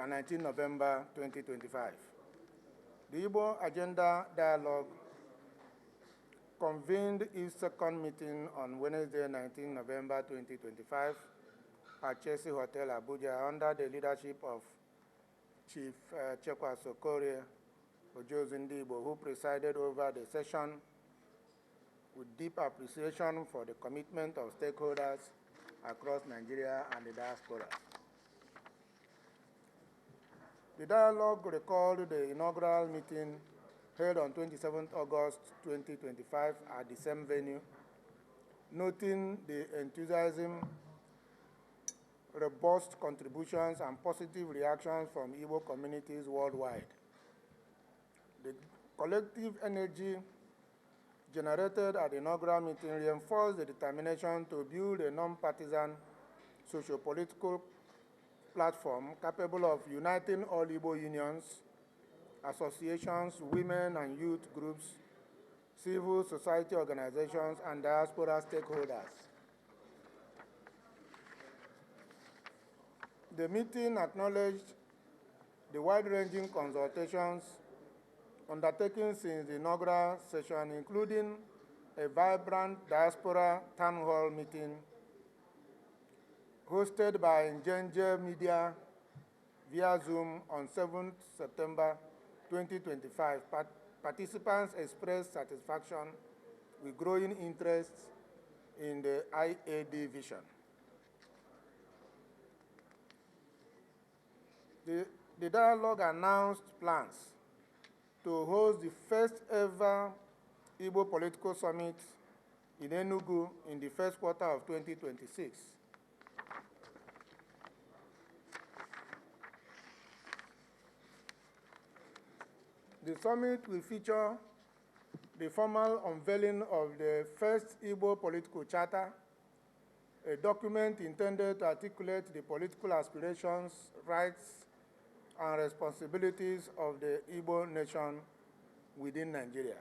and 19 November 2025. The Igbo Agenda Dialogue convened its second meeting on Wednesday, 19 November 2025 at Chelsea Hotel, Abuja, under the leadership of Chief Chekwa Sokorie Ojozindi Igbo, who presided over the session with deep appreciation for the commitment of stakeholders across Nigeria and the diaspora. The dialogue recalled the inaugural meeting held on 27 August 2025 at the same venue, noting the enthusiasm, robust contributions, and positive reactions from Igbo communities worldwide. The collective energy generated at the inaugural meeting reinforced the determination to build a non-partisan socio-political platform capable of uniting all Igbo unions, associations, women and youth groups, civil society organizations, and diaspora stakeholders. The meeting acknowledged the wide-ranging consultations undertaken since the inaugural session, including a vibrant diaspora town hall meeting hosted by Njenje Media via Zoom on 7 September 2025. Participants expressed satisfaction with growing interest in the IAD vision. The dialogue announced plans to host the first ever Igbo Political Summit in Enugu in the first quarter of 2026. The summit will feature the formal unveiling of the first Igbo Political Charter, a document intended to articulate the political aspirations, rights, and responsibilities of the Igbo nation within Nigeria.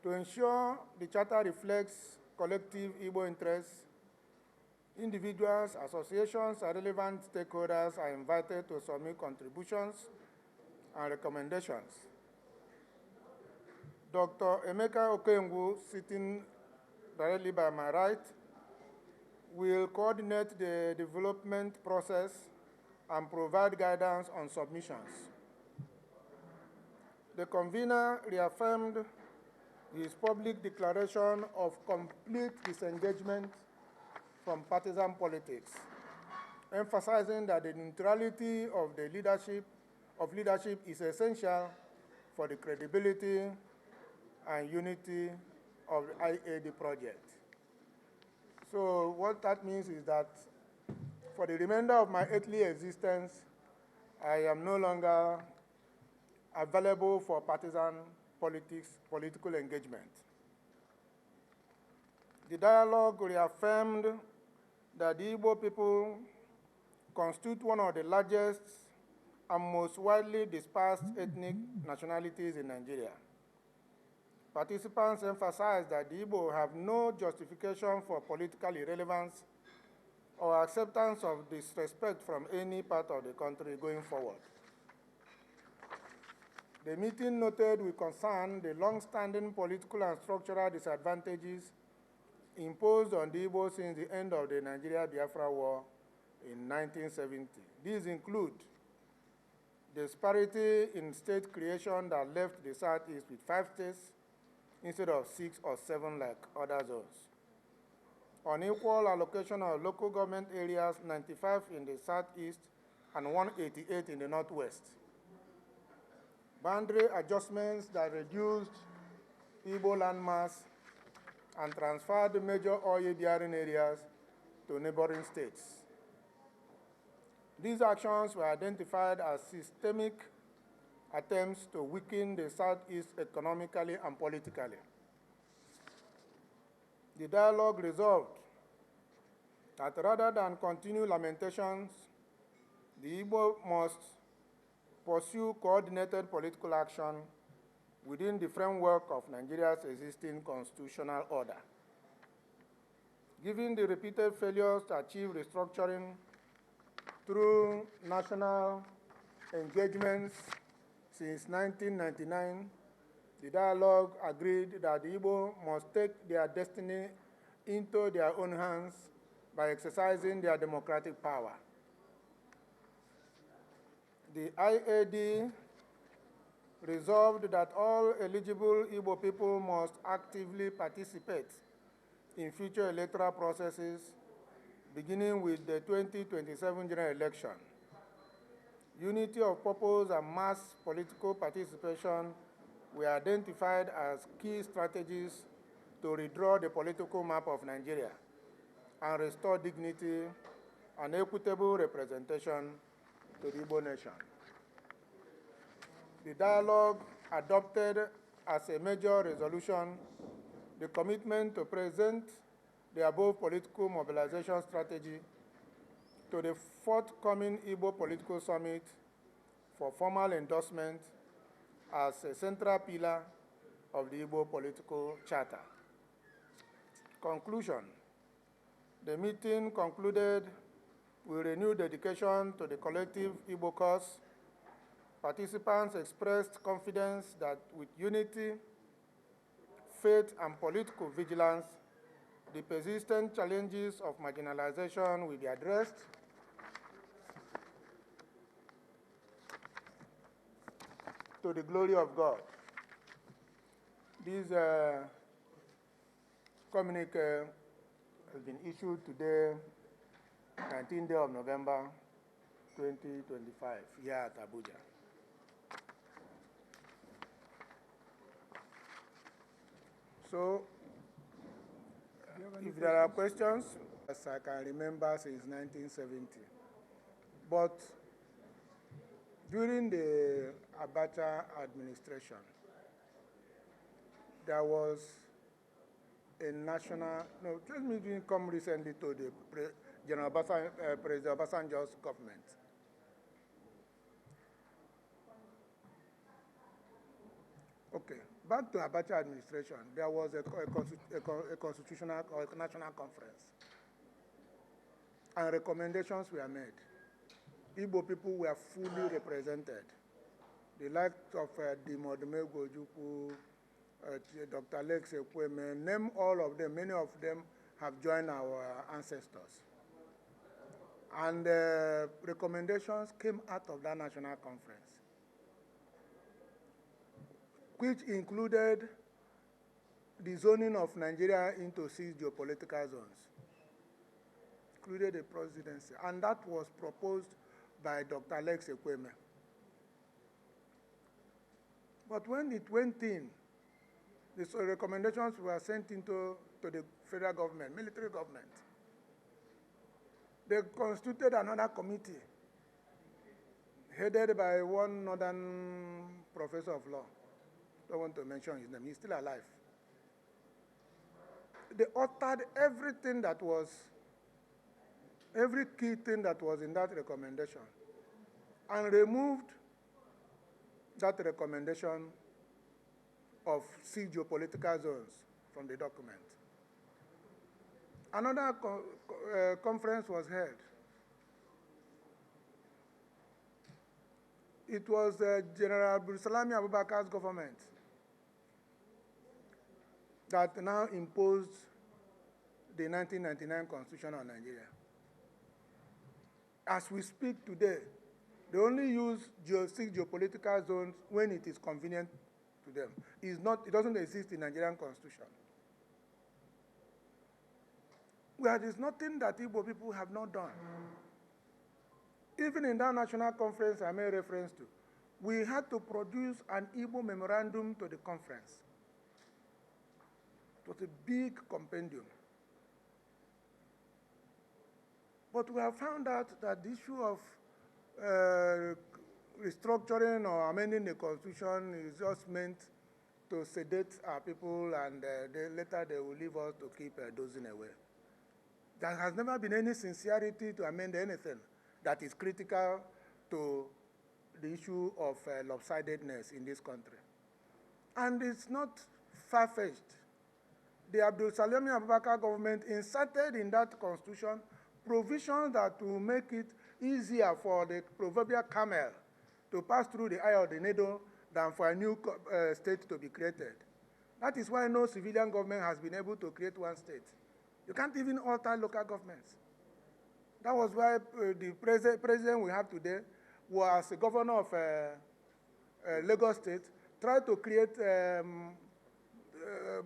To ensure the Charter reflects collective Igbo interests, individuals, associations, and relevant stakeholders are invited to submit contributions and recommendations. Dr. Emeka Okengwu, sitting directly by my right, will coordinate the development process and provide guidance on submissions. The convener reaffirmed his public declaration of complete disengagement from partisan politics, emphasizing that the neutrality of the leadership is essential for the credibility and unity of the IAD project. So what that means is that for the remainder of my earthly existence, I am no longer available for partisan political engagement. The dialogue reaffirmed that the Igbo people constitute one of the largest and most widely dispersed ethnic nationalities in Nigeria. Participants emphasized that the Igbo have no justification for political irrelevance or acceptance of disrespect from any part of the country going forward. The meeting noted with concern the long-standing political and structural disadvantages imposed on the Igbo since the end of the Nigeria-Biafra War in 1970. These include disparity in state creation that left the Southeast with 5 states instead of 6 or 7 like other zones. Unequal allocation of local government areas, 95 in the Southeast and 188 in the Northwest. Boundary adjustments that reduced Igbo landmass and transferred major oil-bearing areas to neighboring states. These actions were identified as systemic attempts to weaken the Southeast economically and politically. The dialogue resolved that rather than continue lamentations, the Igbo must pursue coordinated political action within the framework of Nigeria's existing constitutional order. Given the repeated failures to achieve restructuring Through national engagements since 1999, the dialogue agreed that the Igbo must take their destiny into their own hands by exercising their democratic power. The IAD resolved that all eligible Igbo people must actively participate in future electoral processes, beginning with the 2027 general election. Unity of purpose and mass political participation were identified as key strategies to redraw the political map of Nigeria and restore dignity and equitable representation to the Igbo nation. The dialogue adopted as a major resolution the commitment to present the above political mobilization strategy to the forthcoming Igbo Political Summit for formal endorsement as a central pillar of the Igbo Political Charter. Conclusion. The meeting concluded with renewed dedication to the collective Igbo cause. Participants expressed confidence that with unity, faith, and political vigilance, the persistent challenges of marginalization will be addressed to the glory of God. This communique has been issued today, 19th day of November, 2025, here at Abuja. So, if there are questions, as I can remember since 1970. But during the Abacha administration, there was a national, no, let me come recently to the President Obasanjo's government. Okay, back to Abacha administration, there was a constitutional or a national conference, and recommendations were made. Igbo people were fully represented. The likes of Dimodime Gojuku, Dr. Lex Ekweme, name all of them, many of them have joined our ancestors. And recommendations came out of that national conference, which included the zoning of Nigeria into 6 geopolitical zones, included the presidency, and that was proposed by Dr. Lex Ekweme. But when it went in, the recommendations were sent into the federal government, military government. They constituted another committee headed by one northern professor of law. Don't want to mention his name, he's still alive. They altered everything that was, every key thing that was in that recommendation, and removed that recommendation of 6 geopolitical zones from the document. Another conference was held. It was General Salami Abubakar's government that now imposed the 1999 Constitution on Nigeria. As we speak today, they only use 6 geopolitical zones when it is convenient to them. It doesn't exist in Nigerian Constitution. There is nothing that Igbo people have not done. Even in that national conference I made reference to, we had to produce an Igbo memorandum to the conference. It was a big compendium. But we have found out that the issue of restructuring or amending the Constitution is just meant to sedate our people, and later they will leave us to keep dozing away. There has never been any sincerity to amend anything that is critical to the issue of lopsidedness in this country. And it's not far-fetched. The Abdul Salami Abubakar government inserted in that constitution provisions that will make it easier for the proverbial camel to pass through the eye of the needle than for a new state to be created. That is why no civilian government has been able to create one state. You can't even alter local governments. That was why the president we have today was a governor of Lagos State, tried to create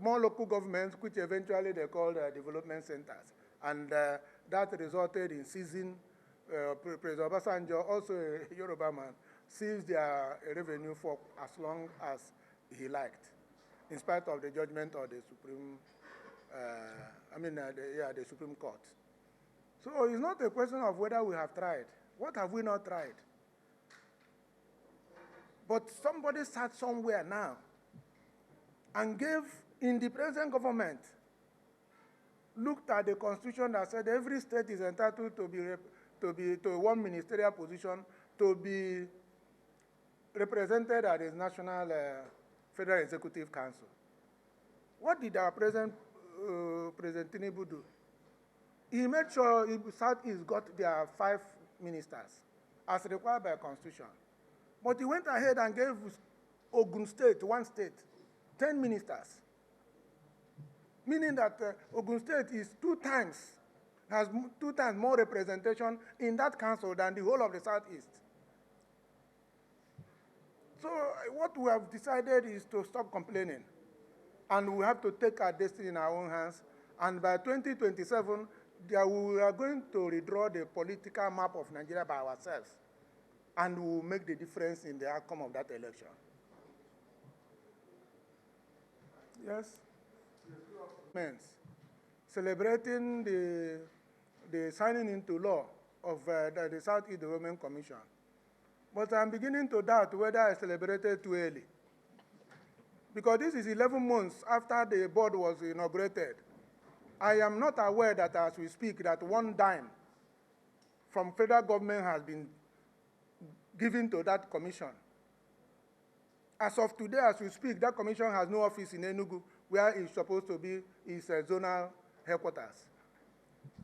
more local governments, which eventually they called development centers. And that resulted in seizing, President Obasanjo, also a Yoruba man, seized their revenue for as long as he liked, in spite of the judgment of the Supreme, the Supreme Court. So it's not a question of whether we have tried. What have we not tried? But somebody sat somewhere now and gave, in the present government, looked at the constitution that said every state is entitled to one ministerial position to be represented at the National Federal Executive Council. What did our President Tinubu do? He made sure Southeast got their 5 ministers, as required by Constitution. But he went ahead and gave Ogun State, one state, 10 ministers. Meaning that Ogun State is has 2 times more representation in that council than the whole of the Southeast. So what we have decided is to stop complaining. And we have to take our destiny in our own hands. And by 2027, we are going to redraw the political map of Nigeria by ourselves. And we will make the difference in the outcome of that election. Yes? Celebrating the signing into law of the Southeast Development Commission. But I'm beginning to doubt whether I celebrated too early. Because this is 11 months after the board was inaugurated. I am not aware that as we speak that one dime from federal government has been given to that commission. As of today, as we speak, that commission has no office in Enugu, where it's supposed to be its zonal headquarters.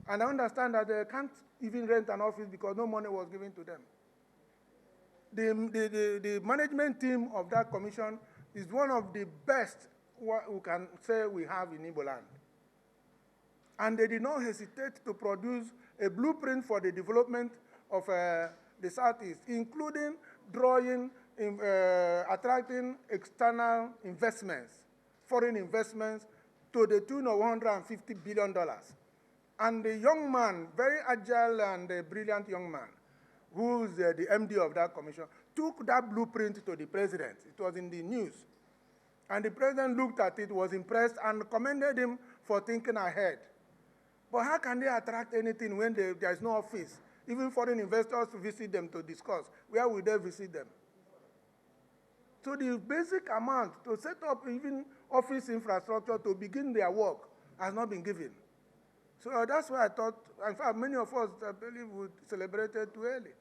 And I understand that they can't even rent an office because no money was given to them. The management team of that commission is one of the best we can say we have in Igbo land. And they did not hesitate to produce a blueprint for the development of the Southeast, including drawing, attracting external investments, foreign investments, to the tune of $150 billion. And the young man, very agile and a brilliant young man, who is the MD of that commission, took that blueprint to the president. It was in the news. And the president looked at it, was impressed, and commended him for thinking ahead. But how can they attract anything when there is no office? Even foreign investors to visit them to discuss. Where will they visit them? So the basic amount to set up even office infrastructure to begin their work has not been given. So that's why I thought, in fact, many of us, I believe, would celebrate it too early.